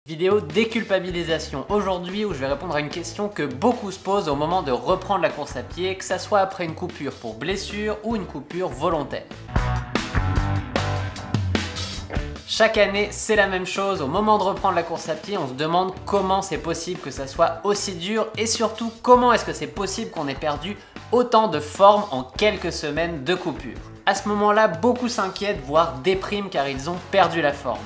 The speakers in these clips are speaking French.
Vidéo déculpabilisation aujourd'hui où je vais répondre à une question que beaucoup se posent au moment de reprendre la course à pied, que ça soit après une coupure pour blessure ou une coupure volontaire. Chaque année, c'est la même chose. Au moment de reprendre la course à pied, on se demande comment c'est possible que ça soit aussi dur et surtout comment est-ce que c'est possible qu'on ait perdu autant de forme en quelques semaines de coupure. À ce moment-là, beaucoup s'inquiètent, voire dépriment car ils ont perdu la forme.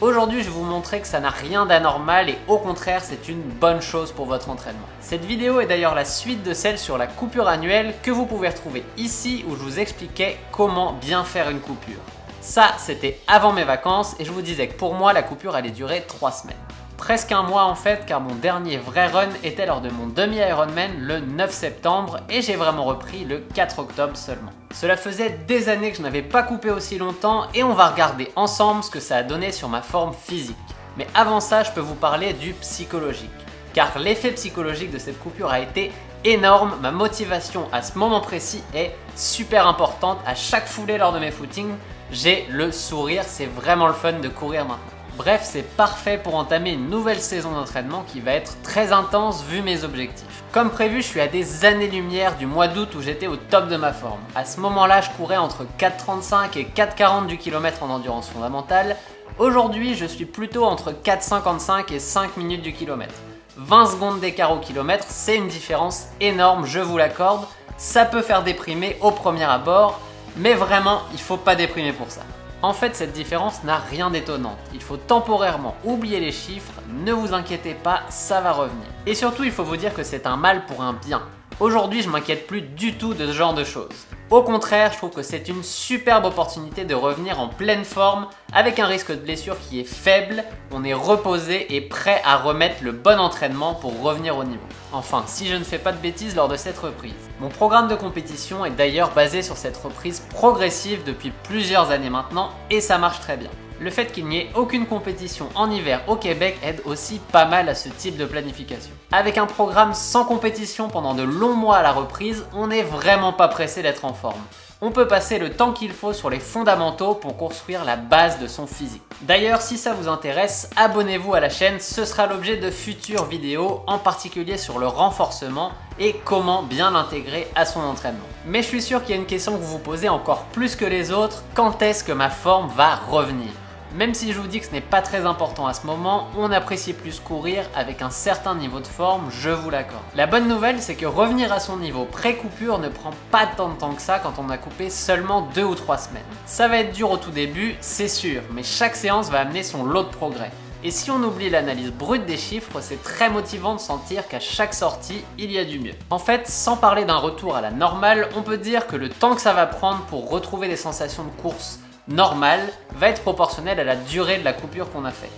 Aujourd'hui, je vais vous montrer que ça n'a rien d'anormal et au contraire, c'est une bonne chose pour votre entraînement. Cette vidéo est d'ailleurs la suite de celle sur la coupure annuelle que vous pouvez retrouver ici où je vous expliquais comment bien faire une coupure. Ça, c'était avant mes vacances et je vous disais que pour moi, la coupure allait durer 3 semaines. Presque un mois en fait, car mon dernier vrai run était lors de mon demi-Ironman le 9 septembre et j'ai vraiment repris le 4 octobre seulement. Cela faisait des années que je n'avais pas coupé aussi longtemps et on va regarder ensemble ce que ça a donné sur ma forme physique. Mais avant ça, je peux vous parler du psychologique. Car l'effet psychologique de cette coupure a été énorme, ma motivation à ce moment précis est super importante. À chaque foulée lors de mes footings, j'ai le sourire, c'est vraiment le fun de courir maintenant. Bref, c'est parfait pour entamer une nouvelle saison d'entraînement qui va être très intense vu mes objectifs. Comme prévu, je suis à des années-lumière du mois d'août où j'étais au top de ma forme. À ce moment-là, je courais entre 4,35 et 4,40 du kilomètre en endurance fondamentale. Aujourd'hui, je suis plutôt entre 4,55 et 5 minutes du kilomètre. 20 secondes d'écart au kilomètre, c'est une différence énorme, je vous l'accorde. Ça peut faire déprimer au premier abord, mais vraiment, il ne faut pas déprimer pour ça. En fait, cette différence n'a rien d'étonnant. Il faut temporairement oublier les chiffres, ne vous inquiétez pas, ça va revenir. Et surtout, il faut vous dire que c'est un mal pour un bien. Aujourd'hui, je m'inquiète plus du tout de ce genre de choses. Au contraire, je trouve que c'est une superbe opportunité de revenir en pleine forme avec un risque de blessure qui est faible, on est reposé et prêt à remettre le bon entraînement pour revenir au niveau. Enfin, si je ne fais pas de bêtises lors de cette reprise. Mon programme de compétition est d'ailleurs basé sur cette reprise progressive depuis plusieurs années maintenant et ça marche très bien. Le fait qu'il n'y ait aucune compétition en hiver au Québec aide aussi pas mal à ce type de planification. Avec un programme sans compétition pendant de longs mois à la reprise, on n'est vraiment pas pressé d'être en forme. On peut passer le temps qu'il faut sur les fondamentaux pour construire la base de son physique. D'ailleurs, si ça vous intéresse, abonnez-vous à la chaîne, ce sera l'objet de futures vidéos, en particulier sur le renforcement et comment bien l'intégrer à son entraînement. Mais je suis sûr qu'il y a une question que vous vous posez encore plus que les autres, quand est-ce que ma forme va revenir ? Même si je vous dis que ce n'est pas très important à ce moment, on apprécie plus courir avec un certain niveau de forme, je vous l'accorde. La bonne nouvelle, c'est que revenir à son niveau pré-coupure ne prend pas tant de temps que ça quand on a coupé seulement 2 ou 3 semaines. Ça va être dur au tout début, c'est sûr, mais chaque séance va amener son lot de progrès. Et si on oublie l'analyse brute des chiffres, c'est très motivant de sentir qu'à chaque sortie, il y a du mieux. En fait, sans parler d'un retour à la normale, on peut dire que le temps que ça va prendre pour retrouver des sensations de course normal va être proportionnel à la durée de la coupure qu'on a fait.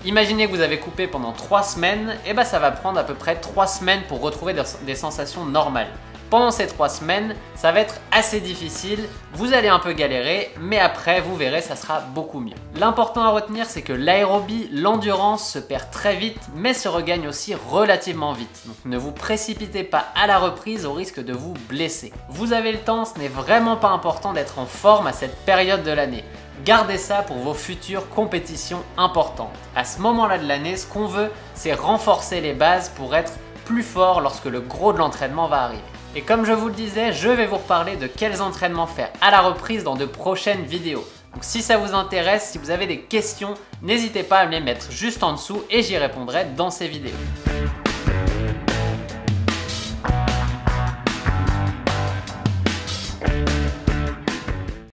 Imaginez que vous avez coupé pendant 3 semaines, et ben ça va prendre à peu près 3 semaines pour retrouver des sensations normales. Pendant ces 3 semaines, ça va être assez difficile, vous allez un peu galérer, mais après vous verrez ça sera beaucoup mieux. L'important à retenir, c'est que l'aérobie, l'endurance se perd très vite, mais se regagne aussi relativement vite. Donc ne vous précipitez pas à la reprise au risque de vous blesser. Vous avez le temps, ce n'est vraiment pas important d'être en forme à cette période de l'année. Gardez ça pour vos futures compétitions importantes. À ce moment-là de l'année, ce qu'on veut, c'est renforcer les bases pour être plus fort lorsque le gros de l'entraînement va arriver. Et comme je vous le disais, je vais vous reparler de quels entraînements faire à la reprise dans de prochaines vidéos. Donc si ça vous intéresse, si vous avez des questions, n'hésitez pas à me les mettre juste en dessous et j'y répondrai dans ces vidéos.